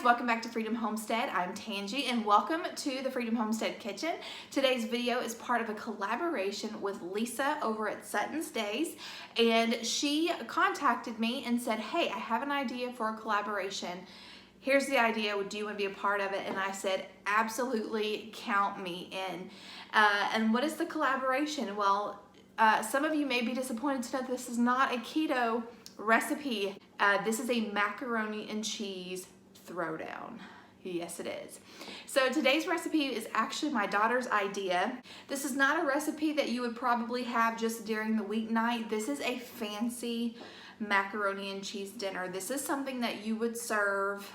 welcome back to Freedom Homestead. I'm Tangie and welcome to the Freedom Homestead Kitchen. Today's video is part of a collaboration with Lisa over at Sutton's Days, and she contacted me and said, hey, I have an idea for a collaboration. Here's the idea, do you want to be a part of it? And I said, absolutely, count me in. And what is the collaboration? Well, some of you may be disappointed to know this is not a keto recipe. This is a macaroni and cheese throwdown. Yes, it is. So today's recipe is actually my daughter's idea. This is not a recipe that you would probably have just during the weeknight. This is a fancy macaroni and cheese dinner. This is something that you would serve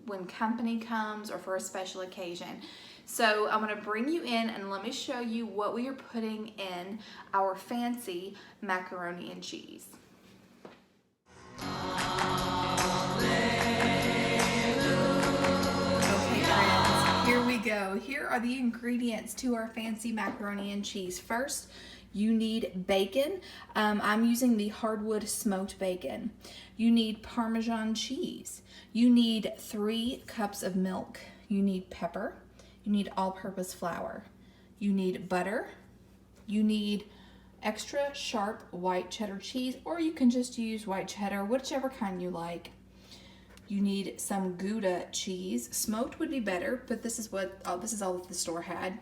when company comes or for a special occasion. So I'm gonna bring you in and let me show you what we are putting in our fancy macaroni and cheese. Okay friends, here we go. Here are the ingredients to our fancy macaroni and cheese. First, you need bacon. I'm using the hardwood smoked bacon. You need Parmesan cheese. You need 3 cups of milk. You need pepper. You need all-purpose flour. You need butter. You need extra sharp white cheddar cheese, or you can just use white cheddar, whichever kind you like. You need some Gouda cheese. Smoked would be better, but this is all that the store had.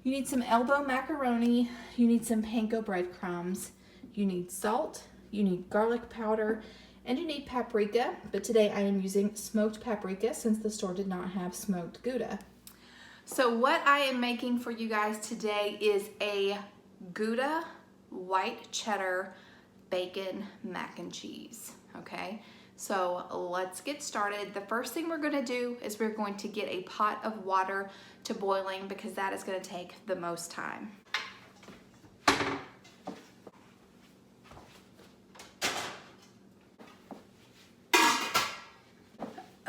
You need some elbow macaroni. You need some panko breadcrumbs. You need salt. You need garlic powder, and you need paprika. But today I am using smoked paprika since the store did not have smoked Gouda. So what I am making for you guys today is a Gouda white cheddar bacon mac and cheese, okay? So let's get started. The first thing we're gonna do is we're going to get a pot of water to boiling because that is gonna take the most time.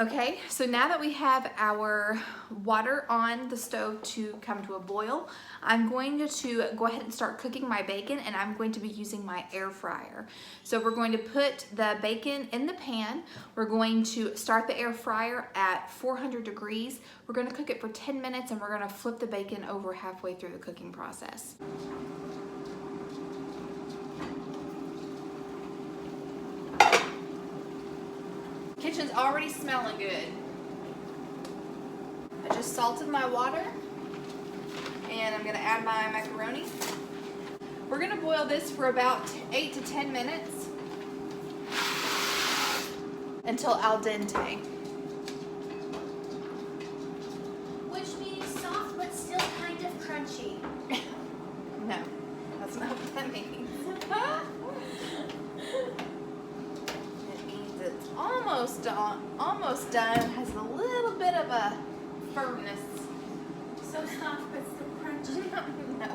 Okay, so now that we have our water on the stove to come to a boil, I'm going to go ahead and start cooking my bacon, and I'm going to be using my air fryer. So we're going to put the bacon in the pan. We're going to start the air fryer at 400 degrees. We're going to cook it for 10 minutes, and we're going to flip the bacon over halfway through the cooking process. Kitchen's already smelling good. I just salted my water and I'm gonna add my macaroni. We're gonna boil this for about 8 to 10 minutes until al dente. Which means soft but still kind of crunchy. No, that's not what that means. It's almost done, has a little bit of a firmness. So soft but still crunchy. No.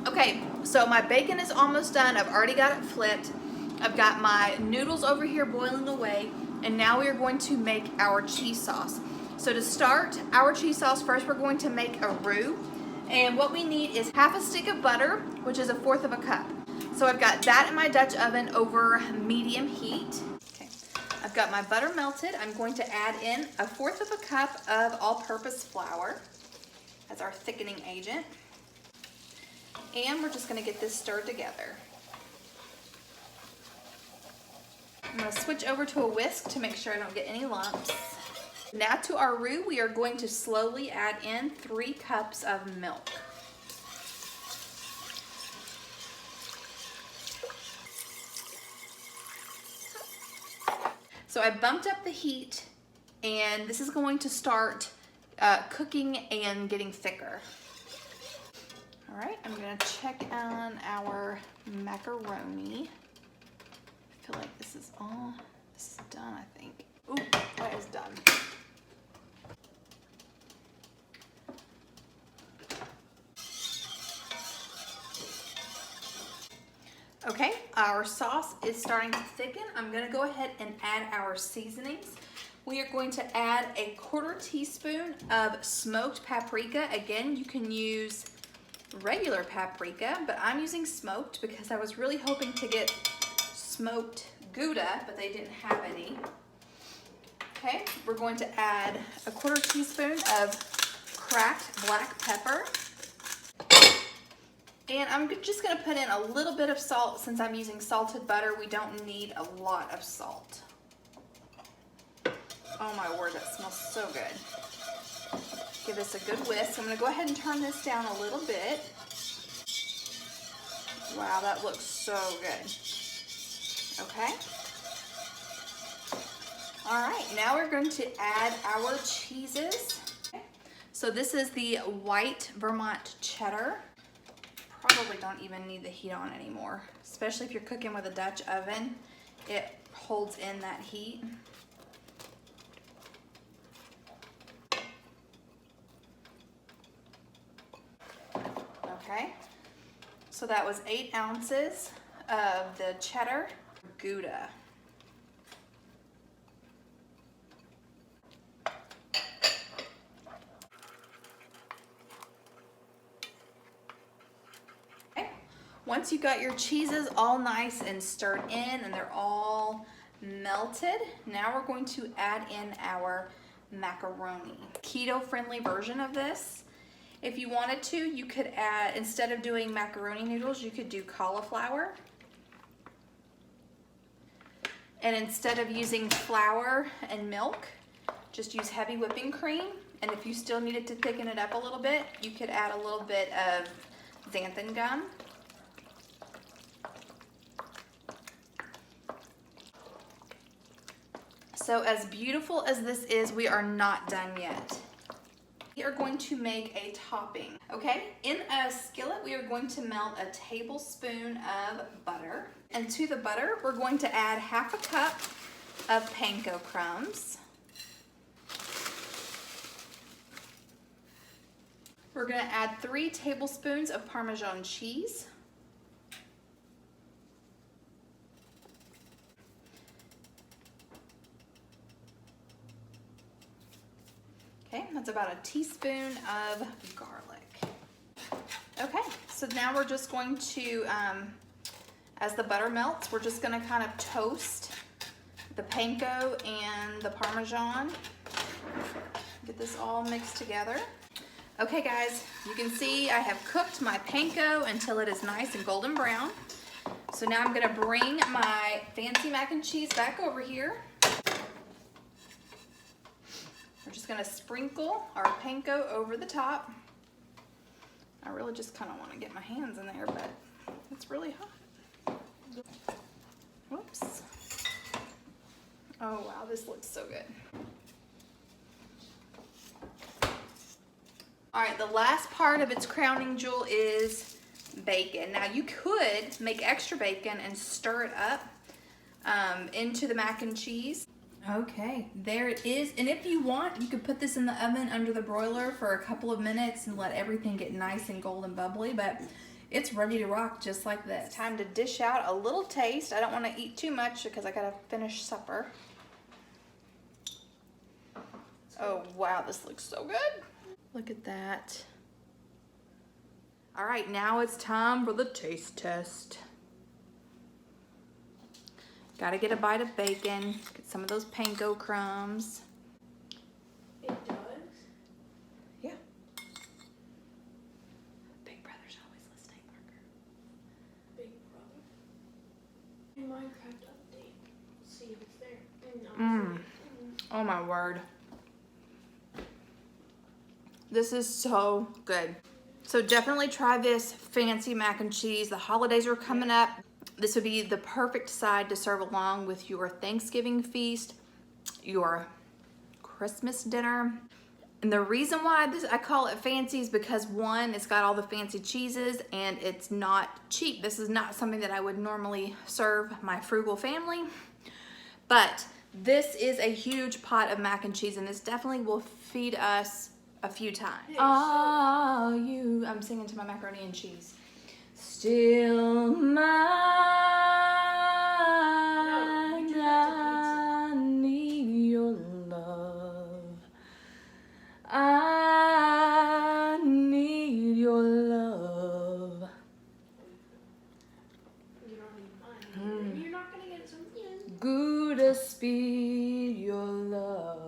Okay, so my bacon is almost done. I've already got it flipped. I've got my noodles over here boiling away, and now we are going to make our cheese sauce. So to start our cheese sauce, first we're going to make a roux, and what we need is half a stick of butter, which is 1/4 of a cup. So I've got that in my Dutch oven over medium heat. I've got my butter melted. I'm going to add in 1/4 of a cup of all-purpose flour as our thickening agent. And we're just gonna get this stirred together. I'm gonna switch over to a whisk to make sure I don't get any lumps. Now to our roux, we are going to slowly add in 3 cups of milk. So I bumped up the heat, and this is going to start cooking and getting thicker. All right, I'm gonna check on our macaroni. I feel like this is done, I think. Ooh, that is done. Okay, our sauce is starting to thicken. I'm gonna go ahead and add our seasonings. We are going to add 1/4 teaspoon of smoked paprika. Again, you can use regular paprika, but I'm using smoked because I was really hoping to get smoked Gouda, but they didn't have any. Okay, we're going to add a 1/4 teaspoon of cracked black pepper. And I'm just gonna put in a little bit of salt. Since I'm using salted butter, we don't need a lot of salt. Oh my word, that smells so good. Give this a good whisk. I'm gonna go ahead and turn this down a little bit. Wow, that looks so good. Okay. All right, now we're going to add our cheeses. Okay. So this is the white Vermont cheddar. Probably don't even need the heat on anymore, especially if you're cooking with a Dutch oven. It holds in that heat. Okay, so that was 8 ounces of the cheddar Gouda. Once you got your cheeses all nice and stirred in and they're all melted, now we're going to add in our macaroni. Keto-friendly version of this. If you wanted to, you could add, instead of doing macaroni noodles, you could do cauliflower. And instead of using flour and milk, just use heavy whipping cream. And if you still needed to thicken it up a little bit, you could add a little bit of xanthan gum. So as beautiful as this is, we are not done yet. We are going to make a topping, okay? In a skillet, we are going to melt a tablespoon of butter. And to the butter, we're going to add 1/2 cup of panko crumbs. We're gonna add 3 tablespoons of Parmesan cheese. Okay, that's about a teaspoon of garlic. Okay, so now we're just going to, as the butter melts, we're just gonna kind of toast the panko and the Parmesan. Get this all mixed together. Okay guys, you can see I have cooked my panko until it is nice and golden brown. So now I'm gonna bring my fancy mac and cheese back over here. We're just gonna sprinkle our panko over the top. I really just kind of want to get my hands in there, but it's really hot. Whoops. Oh wow, this looks so good. All right, the last part of its crowning jewel is bacon. Now you could make extra bacon and stir it up into the mac and cheese. Okay, there it is. And if you want, you could put this in the oven under the broiler for a couple of minutes and let everything get nice and golden bubbly, but it's ready to rock just like this. It's time to dish out a little taste. I don't want to eat too much because I gotta finish supper. Oh wow, this looks so good. Look at that. All right, now it's time for the taste test. Gotta get a bite of bacon, get some of those panko crumbs. It does? Yeah. Big Brother's always listening, Parker. Big Brother? Minecraft update. Let's see if it's there. Oh my word. This is so good. So definitely try this fancy mac and cheese. The holidays are coming up. This would be the perfect side to serve along with your Thanksgiving feast, your Christmas dinner. And the reason why I call it fancy is because one, it's got all the fancy cheeses and it's not cheap. This is not something that I would normally serve my frugal family, but this is a huge pot of mac and cheese and this definitely will feed us a few times. Hey, I'm singing to my macaroni and cheese. Still mine, I need your love. I need your love. You don't need mine. You're not gonna get some. Gouda speed your love.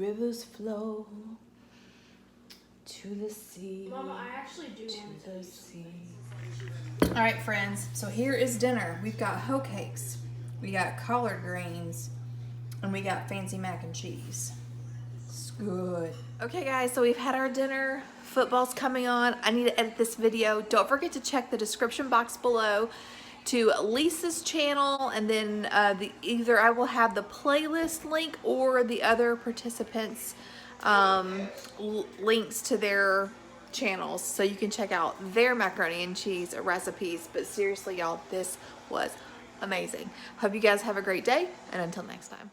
rivers flow to the sea. Mama, I actually do want the sea. All right, friends. So here is dinner. We've got hoe cakes, we got collard greens, and we got fancy mac and cheese. It's good. Okay, guys. So we've had our dinner. Football's coming on. I need to edit this video. Don't forget to check the description box below to Lisa's channel, and then either I will have the playlist link or the other participants links to their channels, so you can check out their macaroni and cheese recipes. But seriously, y'all, this was amazing. Hope you guys have a great day, and until next time.